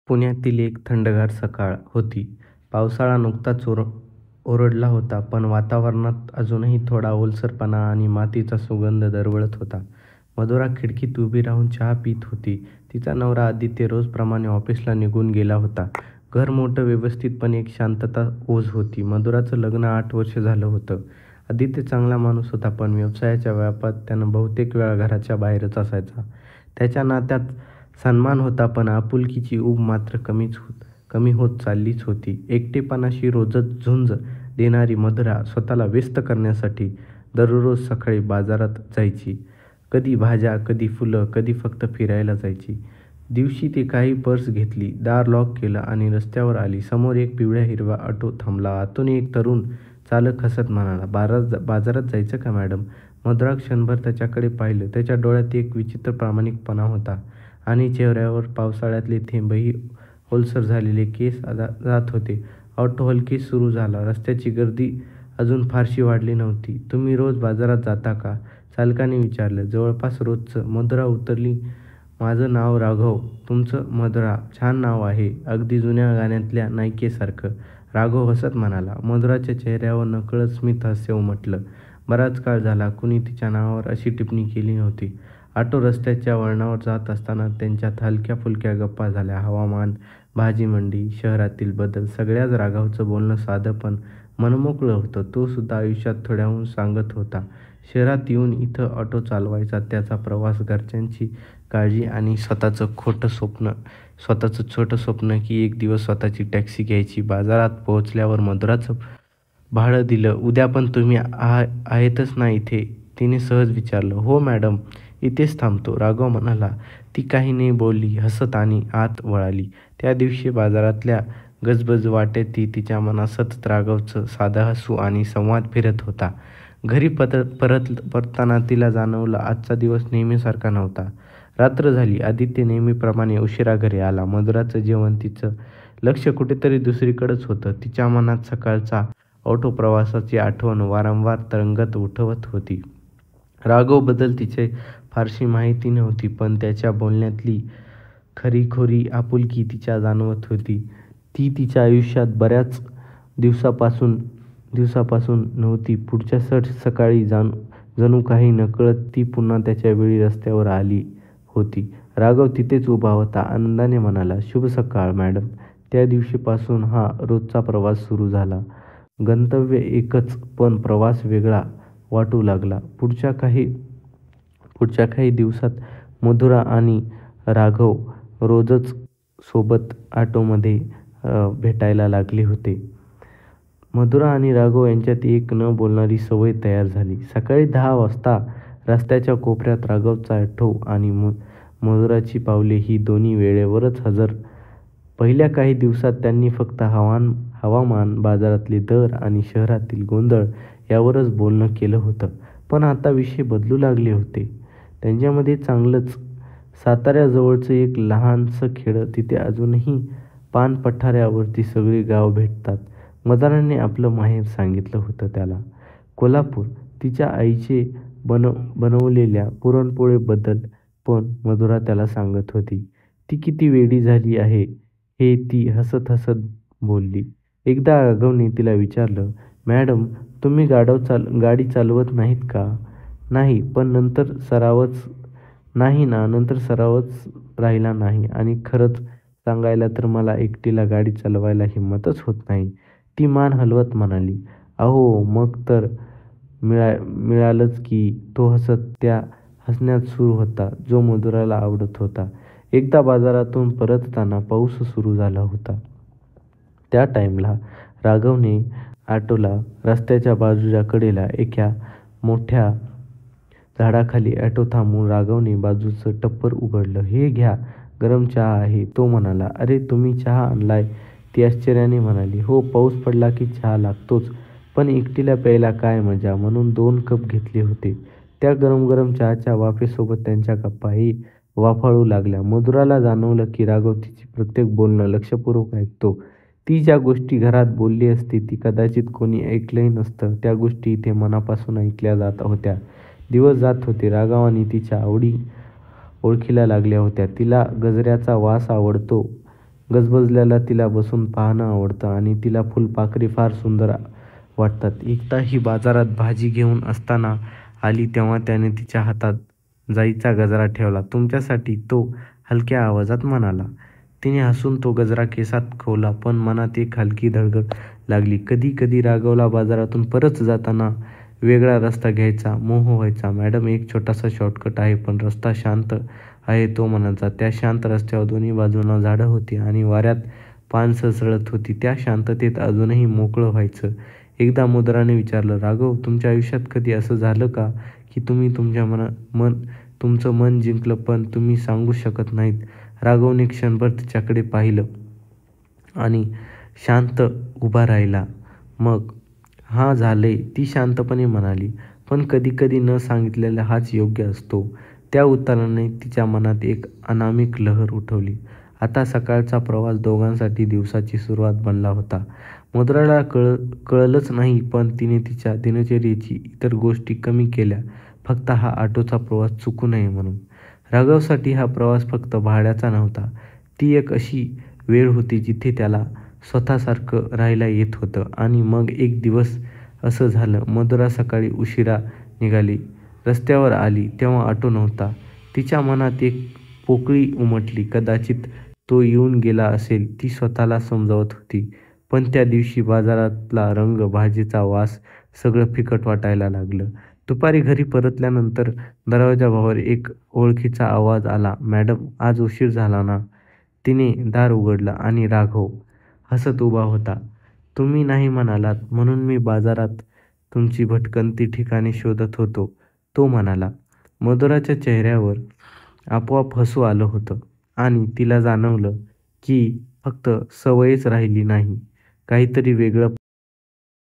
पुण्यातील एक थंडगार सकाळ होती. पावसाळा नुकताच ओरडला होता, पण वातावरणात अजूनही थोडा ओलसरपणा आणि मातीचा सुगंध दरवळत होता. मधुरा खिडकीत उभी राहून चहा पीत होती. तिचा नवरा आदित्य रोजप्रमाणे ऑफिसला निघून गेला होता. घर मोठं, व्यवस्थित, पण एक शांतता ओझ होती. मधुराचं लग्न 8 वर्ष झालं होतं. आदित्य चांगला माणूस होता, पण व्यवसायाच्या व्यापात त्यानं बहुतेक वेळा घराच्या बाहेरच असायचा. त्याच्या नात्यात सन्मान होता, पण आपुलकीची ऊब मात्र कमी होत चाललीच होती. एकटेपणाशी रोजच झुंज देणारी मधुरा स्वतःला व्यस्त करण्यासाठी दररोज सकाळी बाजारात जायची. कधी भाज्या, कधी फुलं, कधी फक्त फिरायला जायची. दिवशी ती काही पर्स घेतली, दार लॉक केलं आणि रस्त्यावर आली. समोर एक पिवळ्या-हिरवा ऑटो थांबला. आतून एक तरुण चालक हसत म्हणाला, बाजारात जायचं का मॅडम?" मधुरा क्षणभर त्याच्याकडे पाहिलं. त्याच्या डोळ्यात एक विचित्र प्रामाणिकपणा होता आणि चेहऱ्यावर पावसाळ्यातले थेंबही ओलसर झालेले केस जात होते. ऑटो हलकी सुरू झाला. रस्त्याची गर्दी अजून फारशी वाढली नव्हती. "तुम्ही रोज बाजारात जाता का?" चालकाने विचारलं. "जवळपास रोजचं." मधुरा उत्तरली. "माझं नाव राघव." "तुमचं?" "मधुरा." "छान नाव आहे, अगदी जुन्या गाण्यातल्या नायिकेसारखं." राघव हसत म्हणाला. मधुराच्या चेहऱ्यावर नकळत स्मित हास्य उमटलं. बराच काळ झाला कुणी तिच्या नावावर अशी टिप्पणी केली नव्हती. ऑटो रस्त्याच्या वळणावर जात असताना त्यांच्यात हलक्या-फुलक्या गप्पा झाल्या. हवामान, भाजीमंडी, शहरातील बदल, सगळ्याच. राघवचं बोलणं साधं पण मनमोकळं होतं. तो सुद्धा आयुष्यात थोड्याहून सांगत होता. शहरात येऊन इथं ऑटो चालवायचा त्याचा प्रवास, घरच्यांची काळजी आणि स्वतःचं छोटं स्वप्न की एक दिवस स्वतःची टॅक्सी घ्यायची. बाजारात पोहोचल्यावर मधुराचं भाडं दिलं. "उद्या पण तुम्ही आहेतच ना इथे?" तिने सहज विचारलं. "हो मॅडम, इथेच थांबतो." राघव म्हणाला. ती काही नाही बोलली. हसत आणि आत वळाली. त्या दिवशी बाजारातल्या गजबज वाटेतही तिच्या मनात सतत राघवचं साधं हसू आणि संवाद फिरत होता. घरी परतताना तिला जाणवलं आजचा दिवस नेहमीसारखा नव्हता. रात्र झाली. आदित्य नेहमीप्रमाणे उशिरा घरी आला. मधुराचं जेवण, तिचं लक्ष कुठेतरी दुसरीकडेच होतं. तिच्या मनात सकाळचा ऑटो प्रवासाची आठवण वारंवार तरंगत उठवत होती. राघवबद्दल तिचे फारशी माहिती नव्हती, पण त्याच्या बोलण्यातली खरीखुरी आपुलकी तिला जाणवत होती. ती तिच्या आयुष्यात बऱ्याच दिवसापासून नव्हती. पुढच्या सकाळी जणू काही नकळत ती पुन्हा त्याच्या वेळी रस्त्यावर आली होती. राघव तिथेच उभा होता. आनंदाने म्हणाला, "शुभ सकाळ मॅडम." त्या दिवशीपासून हा रोजचा प्रवास सुरू झाला. गंतव्य एकच, पण प्रवास वेगळा वाटू लागला. पुढच्या काही दिवसात मधुरा आणि राघव रोजच सोबत ऑटोमध्ये भेटायला लागले होते. मधुरा आणि राघव यांच्यात एक न बोलणारी सवय तयार झाली. सकाळी 10 वाजता रस्त्याच्या कोपऱ्यात राघवचा ऑटो आणि मधुराची पावले ही दोन्ही वेळेवरच हजर. पहिल्या काही दिवसात त्यांनी फक्त हवामान, बाजारातले दर आणि शहरातील गोंधळ यावरच बोलणं केलं होतं. पण आता विषय बदलू लागले होते त्यांच्यामध्ये चांगलंच. साताऱ्याजवळचं एक लहानसं खेडं. तिथे अजूनही पानपठारावरती सगळी गावं भेटतात. मधुराने आपलं माहेर सांगितलं होतं त्याला. कोल्हापूर. तिच्या आईचे बनवलेल्या पुरणपोळीबद्दल पण मधुरा त्याला सांगत होती. ती किती वेडी झाली आहे हे ती हसत हसत बोलली. एकदा राघवने तिला विचारलं, "मॅडम, तुम्ही गाडी चालवत नाहीत का?" "नाही, पण नंतर सरावच राहिला नाही आणि खरंच सांगायला तर मला एकटीला गाडी चालवायला हिंमतच होत नाही." ती मान हलवत म्हणाली. "अहो, मग तर मिळालंच की." तो हसत त्या हसण्यात सूर होता जो मधुराला आवडत होता. एकदा बाजारातून परतताना पाऊस सुरू झाला होता. त्या टाईमला राघवने ऑटोला रस्त्याच्या बाजूच्या कडेला एका मोठ्या झाडाखाली ऑटो थांबवून राघवने बाजूचं टप्पर उघडलं. "हे घ्या, गरम चहा आहे." तो म्हणाला. "अरे, तुम्ही चहा आणलाय?" ती आश्चर्याने म्हणाली. "हो, पाऊस पडला की चहा लागतोच, पण एकटीला प्यायला काय मजा, म्हणून 2 कप घेतले होते." त्या गरम गरम चहाच्या वाफेसोबत त्यांच्या गप्पाही वाफाळू लागल्या. मधुराला जाणवलं की राघव तिचे प्रत्येक बोलणं लक्षपूर्वक ऐकतो. ती ज्या गोष्टी घरात बोलली असती ती कदाचित कोणी ऐकलंही नसतं, त्या गोष्टी इथे मनापासून ऐकल्या जात होत्या. दिवस जात होते. राघवाने तिच्या आवडी ओळखीला लागल्या होत्या. तिला गजऱ्याचा वास आवडतो गजबजलेला तिला बसून पाहणं आवडतं आणि तिला फुलपाखरे फार सुंदर वाटतात. एकदा ही बाजारात भाजी घेऊन असताना आली तेव्हा त्याने तिच्या हातात जाईचा गजरा ठेवला. तुमच्यासाठी, तो हलक्या आवाजात म्हणाला. तिने हसून तो गजरा केसात खवला, पण मनात एक हलकी धडधड लागली. कधी कधी राघवला बाजारातून परत जाताना वेगळा रस्ता घ्यायचा मोह व्हायचा. मॅडम, एक छोटासा शॉर्टकट आहे, पण रस्ता शांत आहे, तो म्हणायचा. त्या शांत रस्त्यावर दोन्ही बाजूंना झाडं होती आणि वाऱ्यात पान सळसळत होती. त्या शांततेत अजूनही मोकळं व्हायचं. एकदा मधुराने विचारलं, राघव, तुमच्या आयुष्यात कधी असं झालं का की तुम्ही तुमचं मन जिंकलं पण तुम्ही सांगू शकत नाहीत? राघवने क्षणभर तिच्याकडे पाहिलं आणि शांत उभा राहिला. मग हां, झालंय, ती शांतपणे म्हणाली. पण कधी-कधी न सांगितलेला हाच योग्य असतो. त्या उत्तराने तिच्या मनात एक अनामिक लहर उठवली. आता सकाळचा प्रवास दोघांसाठी दिवसाची सुरुवात बनला होता. मधुराला कळलंच नाही, पण तिने तिच्या दिनचर्येची इतर गोष्टी कमी केल्या, फक्त हा ऑटोचा प्रवास चुकू नये म्हणून. राघवसाठी हा प्रवास फक्त भाड्याचा नव्हता. ती एक अशी वेळ होती जिथे त्याला स्वतःसारखं राहायला येत होतं. आणि मग एक दिवस असं झालं. मधुरा सकाळी उशिरा निघाली. रस्त्यावर आली तेव्हा ऑटो नव्हता. तिच्या मनात एक पोकळी उमटली. कदाचित तो येऊन गेला असेल, ती स्वतःला समजावत होती. पण त्या दिवशी बाजारातला रंग, भाजीचा वास सगळं फिकट वाटायला लागलं. दुपारी घरी परतल्यानंतर दरवाजाबाहेर एक ओळखीचा आवाज आला. मॅडम, आज उशीर झाला ना? तिने दार उघडलं आणि राघव हसत उभा होता. तुम्ही नाही म्हणालात म्हणून मी बाजारात तुमची भटकंती ठिकाणे शोधत होतो, तो म्हणाला. मधुराच्या चेहऱ्यावर आपोआप हसू आलं होतं आणि तिला जाणवलं की फक्त सवयच राहिली नाही, काहीतरी वेगळं